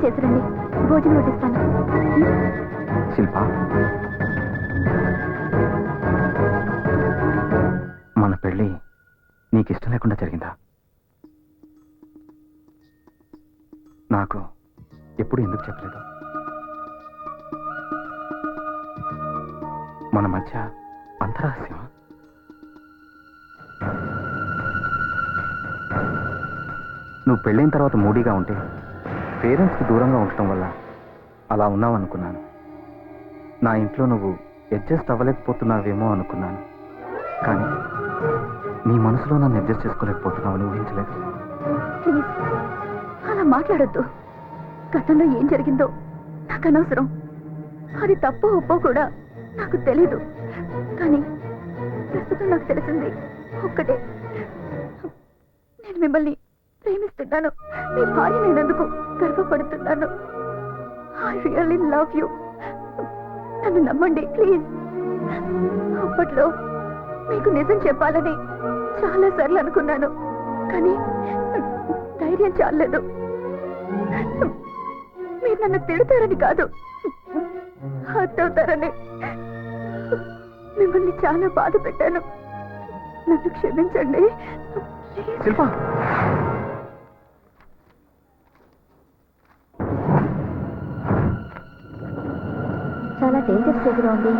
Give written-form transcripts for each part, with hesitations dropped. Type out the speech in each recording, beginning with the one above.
చేసిరండి, భోజనం వడ్డిస్తాను. శిల్ప, మన పెళ్ళి నీకు ఇష్టం లేకుండా జరిగిందా? నాకు ఎప్పుడు ఎందుకు చెప్పలేదు? మన మధ్య అంతరహస్యమా? నువ్వు పెళ్ళైన తర్వాత మూడీగా ఉంటే పేరెంట్స్కి దూరంగా ఉండటం వల్ల అలా ఉన్నావు అనుకున్నాను. నా ఇంట్లో నువ్వు అడ్జస్ట్ అవ్వలేకపోతున్నావేమో అనుకున్నాను. కానీ నీ మనసులో నన్ను అడ్జస్ట్ చేసుకోలేకపోతున్నావు అని ఊహించలేదు. ప్లీజ్ అలా మాట్లాడొద్దు. గతంలో ఏం జరిగిందో నాకు అనవసరం. అది తప్పో ఒప్పో కూడా నాకు తెలీదు. కానీ ప్రస్తుతం నాకు తెలిసింది ఒక్కటే, నేను మిమ్మల్ని ప్రేమిస్తున్నాను. మీ భార్య నేనందుకు గర్వపడుతున్నాను. I really love you. నన్ను నమ్మండి ప్లీజ్. అప్పట్లో మీకు నిజం చెప్పాలని చాలా సార్లు అనుకున్నాను, కానీ ధైర్యం చాలలేదు. మీరు నన్ను తిడతారని కాదు, హర్ట్ అవుతారని. మిమ్మల్ని చాలా బాధ పెట్టాను. నన్ను క్షమించండి. శిల్ప, చాలా డేంజర్ స్టేజ్లో ఉంది.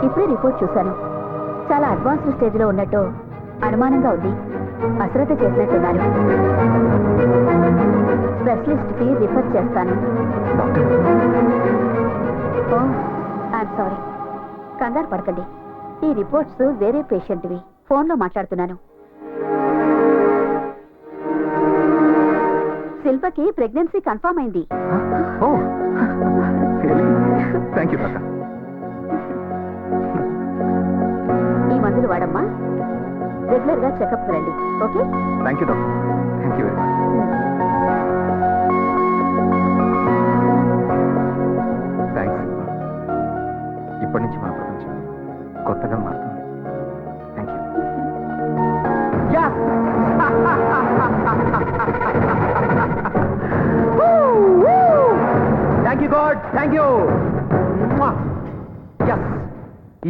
ఇప్పుడే రిపోర్ట్ చూశాను. చాలా అడ్వాన్స్డ్ స్టేజ్లో ఉన్నట్టు అనుమానంగా ఉంది. అశ్రద్ధ చేసినట్టున్నారు. స్పెషలిస్ట్కి రిఫర్ చేస్తాను. ఓ ఐఎమ్ సారీ. కంగారు పడకండి. ఈ రిపోర్ట్స్ వేరే పేషెంట్వి. ఫోన్లో మాట్లాడుతున్నాను. శిల్పకి ప్రెగ్నెన్సీ కన్ఫర్మ్ అయింది. Thank you doctor. ఈ మందులు వాడమ్మా. రెగ్యులర్ గా చెకప్ రండి. Okay? Thank you doctor. Thank you very much. Thanks. ఇప్పటి నుంచి మన ప్రపంచం కొత్తగా మారుతుంది. Thank you. Thank you God, thank you.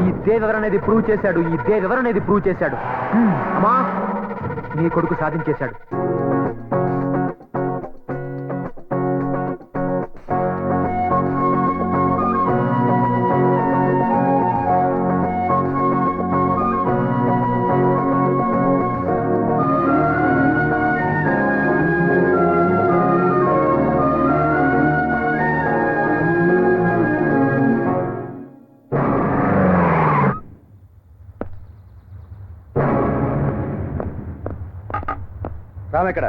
ఈ దేవెవర్ అనేది ప్రూవ్ చేశాడు. ఈ దేవెవర్ అనేది ప్రూవ్ చేశాడు. అమ్మా, నీ కొడుకు సాధించేశాడు. రామ్ ఎక్కడ?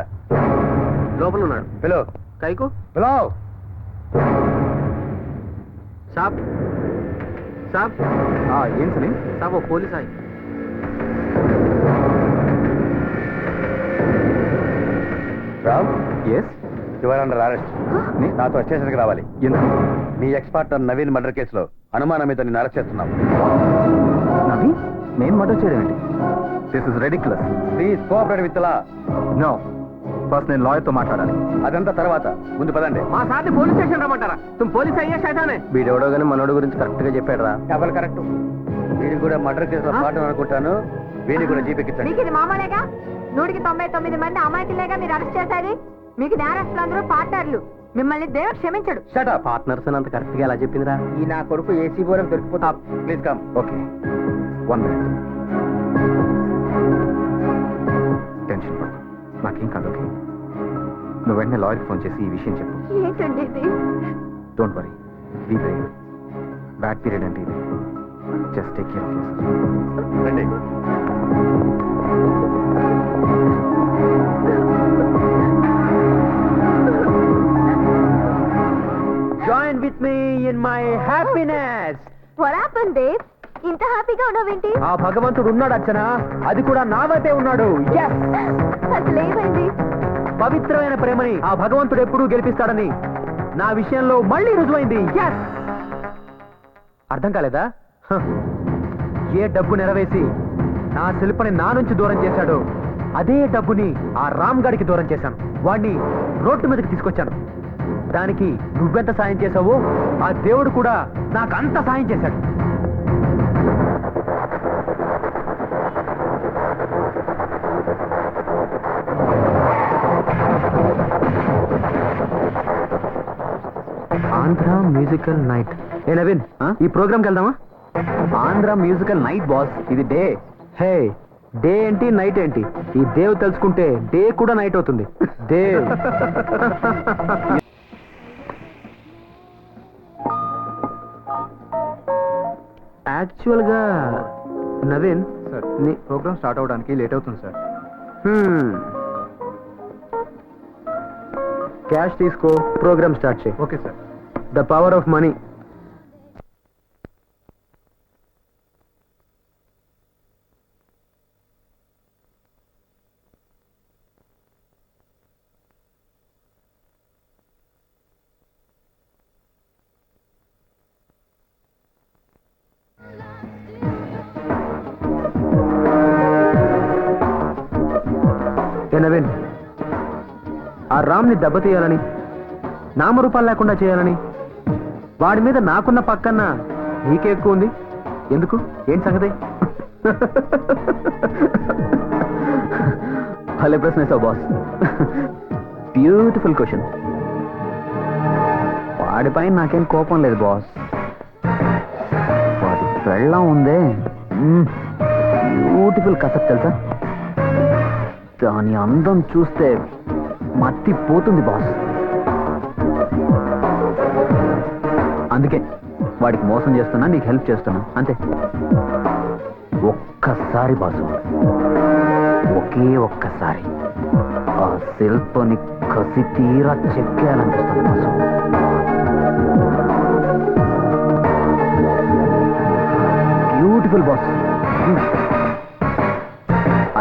లోపల ఉన్నాడు. హలో కైకు హలో సాబ్ సాబ్ ఏం సలీం? సాబ్, ఓ పోలీస్ ఆయి. Ram, yes, your under arrest. నాతో స్టేషన్కి రావాలి. ఎందుకు? నీ ఎక్స్ పార్ట్నర్ నవీన్ మర్డర్ కేసులో అనుమానం మీద నేను అరెస్ట్ చేస్తున్నాం. నవీన్? నేను మర్డర్ చేయడం ఏంటి? This is ridiculous. Please cooperate with law. No, first నేను లాయర్తో మాట్లాడాలి. అదంతా తర్వాత, ముందు పదండి. మా సార్ని పోలీస్ స్టేషన్ రమ్మంటారా? తుమ్ పోలీస్ అయ్యే శైతానే. వీడెవడో కానీ మనోడు గురించి కరెక్ట్ గా చెప్పాడు రా. Double correct. వీడి కూడా మర్డర్ కేసులో పాటు అనుకుంటాను. వీడిని కూడా జీపెక్కించండి. మీకు ఇది మామూలేగా? 199 మంది అమాయకులేగా మీరు అరెస్ట్ చేసేది. మీకు నేరస్తులందరూ పార్ట్నర్లు. మిమ్మల్ని దేవుడు క్షమించడు. Shut up. పార్ట్నర్స్ అంత కరెక్ట్ గా ఎలా చెప్పిందిరా? ఈ నా కొడుకు ఏసీ బోరం దొరికిపోతా. Please come. Okay, 1 minute. Tension పడు, నాకేం కాదు. ఓకే, నువ్వు వెంటనే లాయర్కి ఫోన్ చేసి ఈ విషయం చెప్పు. ఏంటండి ఇది? Don't worry, be brave. Bad period అంటే ఇది. Just take care of your. రండి. Join with me in my happiness. What happened, Dave? ఇంత హ్యాపీగా ఉన్నావేంటి? ఆ భగవంతుడు ఉన్నాడు అర్చన, అది కూడా నా వైపే ఉన్నాడు. అసలు ఏమైంది? పవిత్రమైన ప్రేమని ఆ భగవంతుడు ఎప్పుడూ గెలిపిస్తాడని నా విషయంలో మళ్ళీ రుజువైంది. అర్థం కాలేదా? ఏ డబ్బు నెరవేసి నా శిల్పని నా నుంచి దూరం చేశాడో అదే డబ్బుని ఆ రామ్ గాడికి దూరం చేశాను. వాడిని రోడ్డు మీదకి తీసుకొచ్చాను. దానికి నువ్వెంత సాయం చేశావో ఆ దేవుడు కూడా నాకు అంత సాయం చేశాడు. Andhra musical night. ఏ నవీన్, ఈ ప్రోగ్రామ్కి వెళ్దామా? ఆంధ్ర మ్యూజికల్ నైట్ బాస్, ఇది డే. హే, డే ఏంటి నైట్ ఏంటి? ఈ దేవ్ తెలుసుకుంటే డే కూడా నైట్ అవుతుంది. దేవ్ యాక్చువల్గా నవీన్ సార్, ప్రోగ్రామ్ స్టార్ట్ అవడానికి లేట్ అవుతుంది సార్. క్యాష్ తీసుకో, ప్రోగ్రామ్ స్టార్ట్ చేయి. Okay sir. The power of money. ఏ నవీన్, ఆ రామ్ని దెబ్బతీయాలని, నామరూపాలు లేకుండా చేయాలని, వాడి మీద నాకున్న పక్కన నీకే ఎక్కువ ఉంది. ఎందుకు? ఏంటి సంగతి? భలే ప్రశ్న వేసావు బాస్. Beautiful question. వాడిపై నాకేం కోపం లేదు బాస్. వాడి పెళ్ళం ఉందే, బ్యూటిఫుల్ కసక్ తెలుసా? దాని అందం చూస్తే మత్తి పోతుంది బాస్. అందుకే వాడికి మోసం చేస్తున్నా, నీకు హెల్ప్ చేస్తున్నా, అంతే. ఒక్కసారి బాసు, ఒకే ఒక్కసారి ఆ శిల్పని కసి తీరా చెక్కేయాలనిపిస్తుంది boss. Beautiful boss.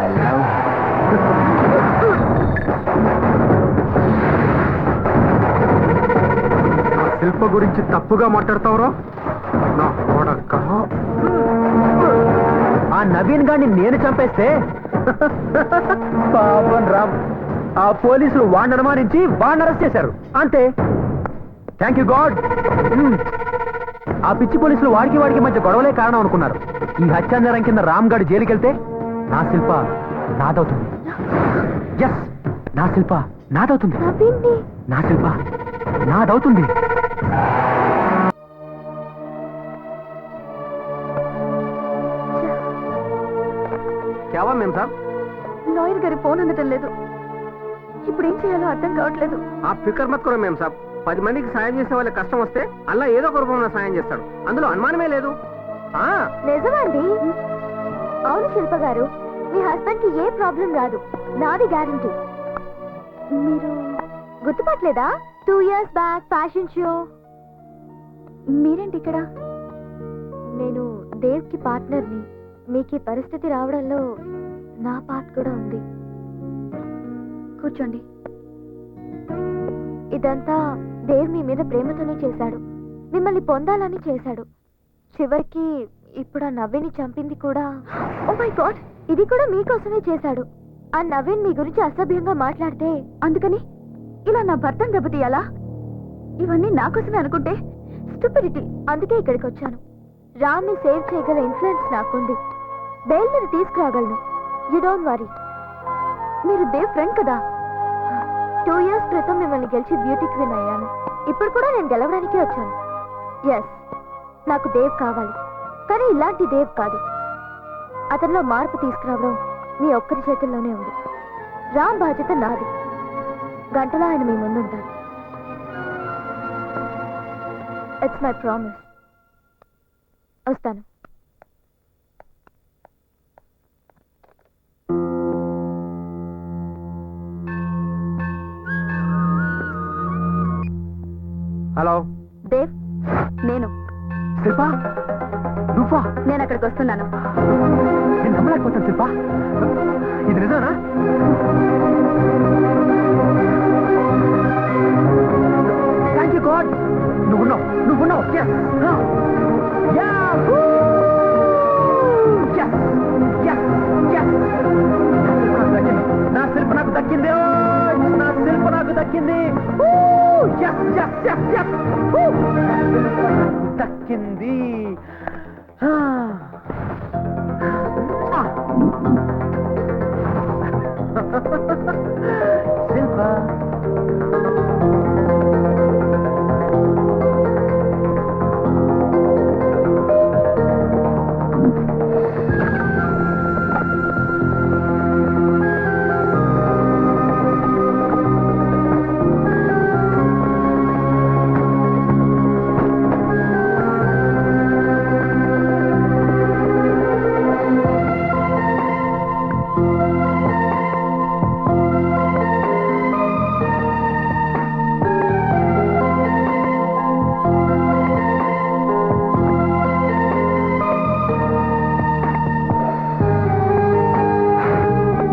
I love. Shilpa గురించి తప్పుగా మాట్లాడతావురా నా కొడక. ఆ నవీన్ గారిని నేను చంపేస్తే పాపం రామ్, ఆ పోలీసులు వాడిని అనుమానించి వాడిని అరెస్ట్ చేశారు, అంతే. Thank you God. ఆ పిచ్చి పోలీసులు వాడికి మధ్య గొడవలే కారణం అనుకున్నారు. ఈ హత్యానేరం కింద రామ్ గారు జైలుకి వెళ్తే నా శిల్ప నాదవుతుంది. ఎస్, నా శిల్ప నాదవుతుంది. నా శిల్ప నాదవుతుంది. కేవా మేం సార్, లాయర్ గారి ఫోన్ అందటం లేదు. ఇప్పుడు ఏం చేయాలో అర్థం కావట్లేదు. ఆ ఫికర్ మత్ కూడా మేం సార్. 10 మందికి సాయం చేసే వాళ్ళకి కష్టం వస్తే అలా ఏదో ఒక రూపంలో సాయం చేస్తాడు, అందులో అనుమానమే లేదు. నిజమండి. అవును శిల్ప గారు, మీ హస్బెండ్ కి ఏ ప్రాబ్లం రాదు, నాది గ్యారంటీ. మీరు గుర్తుపట్టలేదా? 2 years బ్యాక్ ఫ్యాషన్ షో. మీరేంటి ఇక్కడ? నేను దేవ్ కి పార్ట్నర్ని. మీకు ఈ పరిస్థితి రావడంలో నా పార్ట్ కూడా ఉంది. కూర్చోండి. ఇదంతా దేవ్ మీ మీద ప్రేమతోనే చేశాడు, మిమ్మల్ని పొందాలని చేశాడు. చివరికి ఇప్పుడు ఆ నవీన్ని చంపింది కూడా. ఓ మై గాడ్, ఇది కూడా మీకోసమే చేశాడు. ఆ నవీన్ మీ గురించి అసభ్యంగా మాట్లాడితే అందుకని ఇలా నా భర్తను దెబ్బతీయాలా? ఇవన్నీ నా కోసమే అనుకుంటే స్టూపిడిటీ. అందుకే ఇక్కడికి వచ్చాను. రామ్ ని సేవ్ చేయగల ఇన్ఫ్లుయెన్స్ నాకుంది. బెయిల్ మీద తీసుకురాగలను. You don't worry. మీరు దేవ్ ఫ్రెండ్ కదా. 2 years క్రితం మిమ్మల్ని గెలిచి బ్యూటీ క్వీన్ అయ్యాను. ఇప్పుడు కూడా నేను గెలవడానికే వచ్చాను. ఎస్, నాకు దేవ్ కావాలి, కానీ ఇలాంటి దేవ్ కాదు. అతనిలో మార్పు తీసుకురావడం మీ ఒక్కరి చేతుల్లోనే ఉంది. రామ్ బాధ్యత నాది. గంటలో ఆయన మీ ముందుంటారు. It's my promise. వస్తాను. హలో దేవ్, నేను శిల్ప. నువ్వా? నేను అక్కడికి వస్తున్నాను. నేను నమ్మలేకపోతాను శిల్ప, ఇది నిజానా? Thank you god. నువ్వున్నావు. Yes. Yahoo! Yes. Yes. Yes. దక్కింది Yes, yes, yes, yes. దక్కింది శిల్ప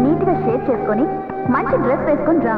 నీట్ గా షేప్ చేసుకొని మంచి డ్రెస్ వేసుకొని రా.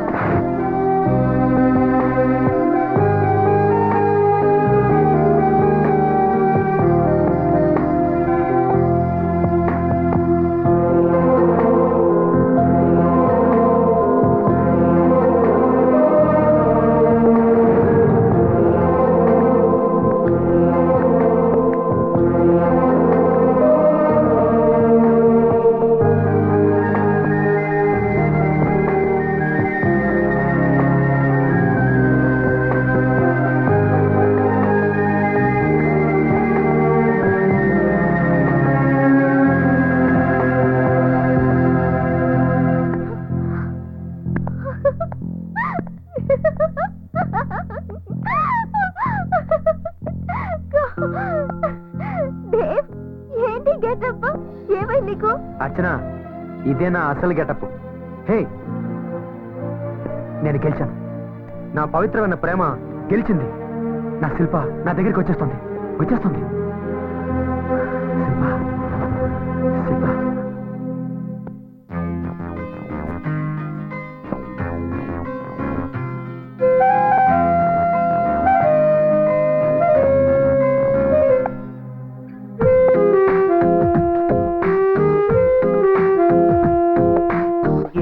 దేవ్, ఏంటి గెటప్? ఏమైంది నీకు? అర్చన ఇదే నా అసలు గెటప్. హే నేను గెలిచాను. నా పవిత్రమైన ప్రేమ గెలిచింది. నా శిల్ప నా దగ్గరికి వచ్చేస్తుంది. శిల్ప శిల్ప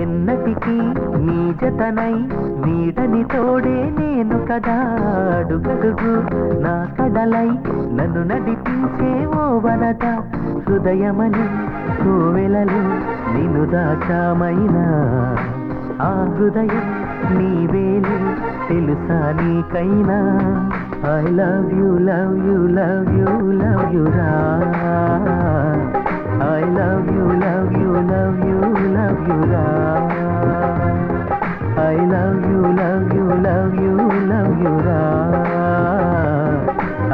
ఎన్నటికీ నీ జతనై నీడని తోడే నేను కదా, అడుగడుగు నా కడలై నన్ను నడిపించే ఓ వనద, హృదయమని కోవెలలో నిన్ను దాచామైనా ఆ హృదయం నీవేలే తెలుసా నీకైనా. I love you love you love you love you రా. I love you, love you, love you, love you, ra. I love you, love you, love you, love you, ra.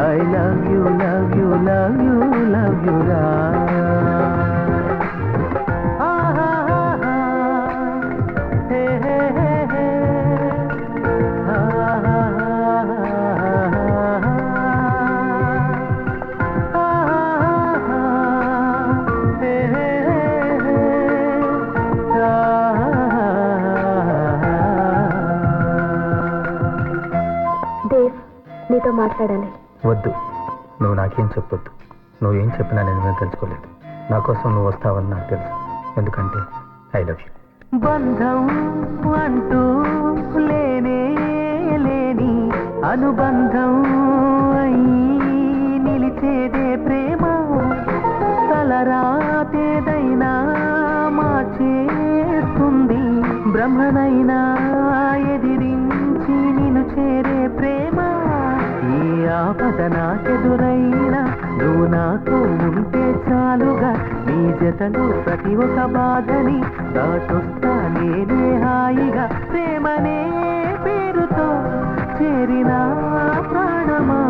I love you, love you, love you, love you, ra. Ah, ah, ah, ah. Hey, hey, hey, hey. Ah, ah, ah, నీతో మాట్లాడాలి. వద్దు, నువ్వు నాకేం చెప్పొద్దు. నువ్వేం చెప్పినా నేను తెలుసుకోలేదు. నా కోసం నువ్వు వస్తావని నాకు తెలుసు. ఎందుకంటే ఐ లవ్ యూ. బంధం అంటూ లేనే లేని అనుబంధం అయి నిలిచేదే ప్రేమ. తలరాతేదైనా మార్చేస్తుంది. బ్రహ్మనైనా ఎదిరించి నిన్ను చేరే ప్రేమ. ఏ ఆపద నాకెదురైనా నువ్వు నాతో ఉంటే చాలుగా. నీ జతలో ప్రతి ఒక్క బాధని దాటొస్తా నేనే హాయిగా. ప్రేమనే పేరుతో చేరిన ప్రాణమా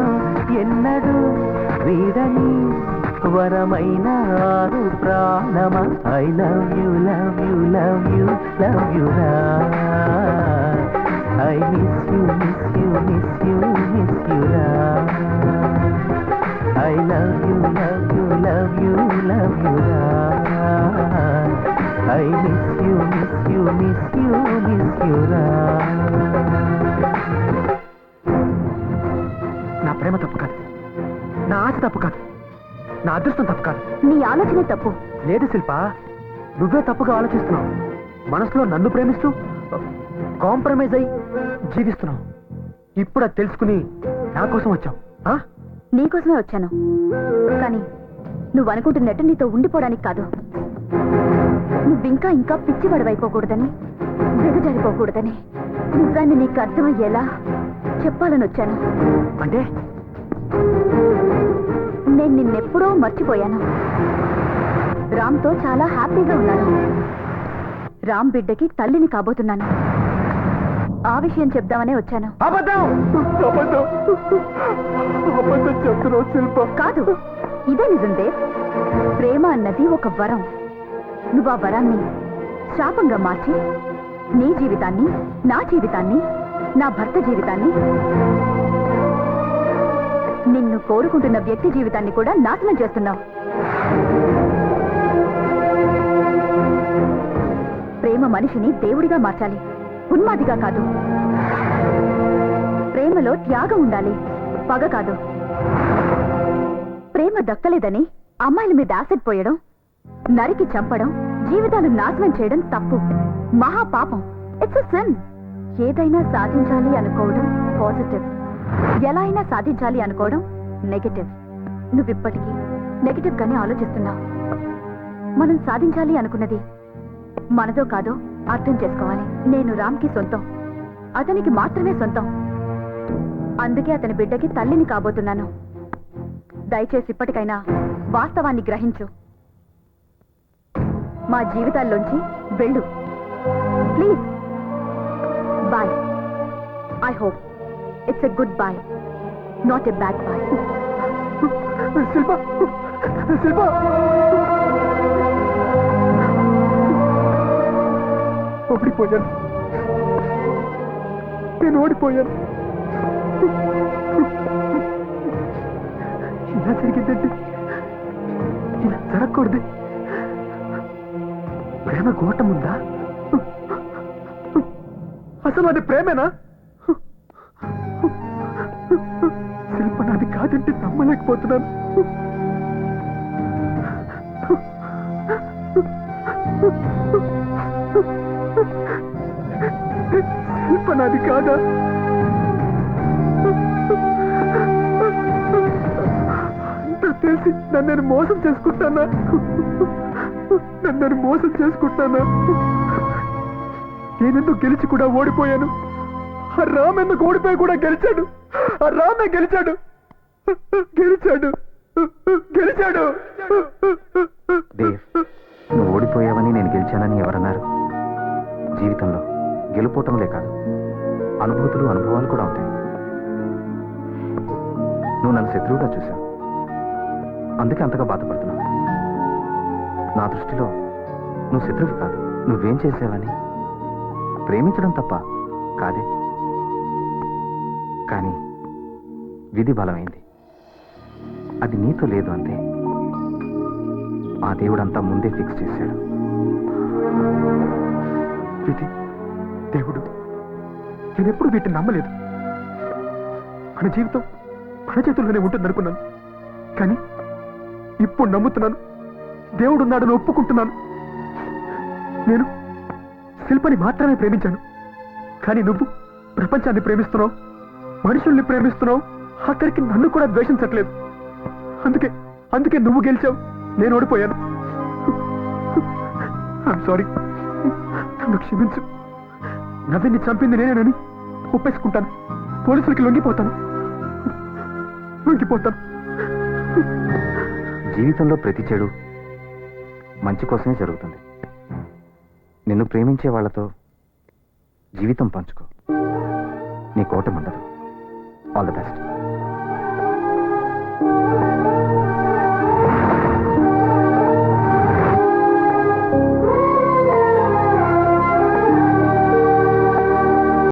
ఎన్నడూ వీడని వరమైన ఆరు ప్రాణమా. I love you love you love you love you రా. I miss you, miss you, miss you, miss you, ra. I love you, love you, love you, love you, ra. I miss you, miss you, miss you, miss you, ra. నా ప్రేమ తప్పు కాదు, నా ఆశ తప్పు కాదు, నా అదృష్టం తప్పు కాదు. నీ ఆలోచనే తప్పు. లేదు శిల్ప, నువ్వే తప్పుగా ఆలోచిస్తున్నావు. మనసులో నన్ను ప్రేమిస్తూ కాంప్రమైజ్ అయ్యి జీవిస్తున్నావు. ఇప్పుడు అది తెలుసుకుని నా కోసం వచ్చావు. నీకోసమే వచ్చాను, కానీ నువ్వు అనుకుంటున్నట్టు నీతో ఉండిపోవడానికి కాదు. నువ్వింకా ఇంకా పిచ్చి పడవైపోకూడదని, దిగజారిపోకూడదని నిజాన్ని నీకు అర్థమయ్యేలా చెప్పాలని వచ్చాను. అంటే నేను నిన్నెప్పుడో మర్చిపోయాను. రామ్తో చాలా హ్యాపీగా ఉన్నాను. రామ్ బిడ్డకి తల్లిని కాబోతున్నాను. ఆ విషయం చెప్దామనే వచ్చాను. కాదు, ఇదే నిజం దేవ్. ప్రేమ అన్నది ఒక వరం. నువ్వు ఆ వరాన్ని శాపంగా మార్చి నీ జీవితాన్ని, నా జీవితాన్ని, నా భర్త జీవితాన్ని, నిన్ను కోరుకుంటున్న వ్యక్తి జీవితాన్ని కూడా నాశనం చేస్తున్నావు. ప్రేమ మనిషిని దేవుడిగా మార్చాలి, ఉన్మాదిగా కాదు. ప్రేమలో త్యాగం ఉండాలి, పగ కాదు. ప్రేమ దక్కలేదని అమ్మాయిల మీద యాసిడ్ పోయడం, నరికి చంపడం, జీవితాలు నాశనం చేయడం తప్పు, మహా పాపం. It's a sin. ఏదైనా సాధించాలి అనుకోవడం పాజిటివ్, ఎలా అయినా సాధించాలి అనుకోవడం నెగటివ్. నువ్విప్పటికీ నెగటివ్ గానే ఆలోచిస్తున్నావు. మనం సాధించాలి అనుకున్నది మనదో కాదో అర్థం చేసుకోవాలి. నేను రామ్కి సొంతం, అతనికి మాత్రమే సొంతం. అందుకే అతని బిడ్డకి తల్లిని కాబోతున్నాను. దయచేసి ఇప్పటికైనా వాస్తవాన్ని గ్రహించు. మా జీవితాల్లోంచి వెళ్ళు please. Bye. I hope it's a good boy, not a bad boy. Shilpa, Shilpa, ఓడిపోయాను. నేను ఓడిపోయాను. ఇలా జరిగిందండి, ఇలా జరగకూడదు. ప్రేమ ఘోటం ఉందా? అసలు అది ప్రేమేనా? శిల్ప నాది కాదంటే నమ్మలేకపోతున్నాను. శిల్ప నాది కాదా? అంత తెలిసి నన్ను మోసం చేసుకుంటానా? నన్ను మోసం చేసుకుంటానా? నేనెందుకు గెలిచి కూడా ఓడిపోయాను. ఆ రామ్ ఎందుకు ఓడిపోయి కూడా గెలిచాడు. ఆ రామే గెలిచాడు, గెలిచాడు, గెలిచాడు. దేవ్, నువ్వు ఓడిపోయావని నేను గెలిచానని ఎవరన్నారు? జీవితంలో గెలుపోవటంలే కాదు, అనుభూతులు, అనుభవాలు కూడా ఉంటాయి. నువ్వు నన్ను శత్రువుగా చూశావు, అందుకే అంతగా బాధపడుతున్నావు. నా దృష్టిలో నువ్వు శత్రువు కాదు. నువ్వేం చేసావని ప్రేమించడం తప్ప కాదే, కానీ విధి బలమైంది. అది నీతో లేదు అంతే. ఆ దేవుడంతా ముందే ఫిక్స్ చేశాడు. విధి, దేవుడు, నేనెప్పుడు వీటిని నమ్మలేదు. మన జీవితం మన చేతుల్లోనే ఉంటుందనుకున్నాను, కానీ ఇప్పుడు నమ్ముతున్నాను. దేవుడున్నాడని ఒప్పుకుంటున్నాను. నేను శిల్పని మాత్రమే ప్రేమించాను, కానీ నువ్వు ప్రపంచాన్ని ప్రేమిస్తున్నావు, మనుషుల్ని ప్రేమిస్తున్నావు, ఆఖరికి నన్ను కూడా ద్వేషించట్లేదు. అందుకే నువ్వు గెలిచావు, నేను ఓడిపోయాను. ఐఎమ్ సారీ, నన్ను క్షమించు. నవ్విని చంపింది నేనేనని ఒప్పేసుకుంటాను. పోలీసులకి లొంగిపోతాను. జీవితంలో ప్రతి చెడు మంచి కోసమే జరుగుతుంది. నిన్ను ప్రేమించే వాళ్ళతో జీవితం పంచుకో, నీ కోట ఉండదు. All the best.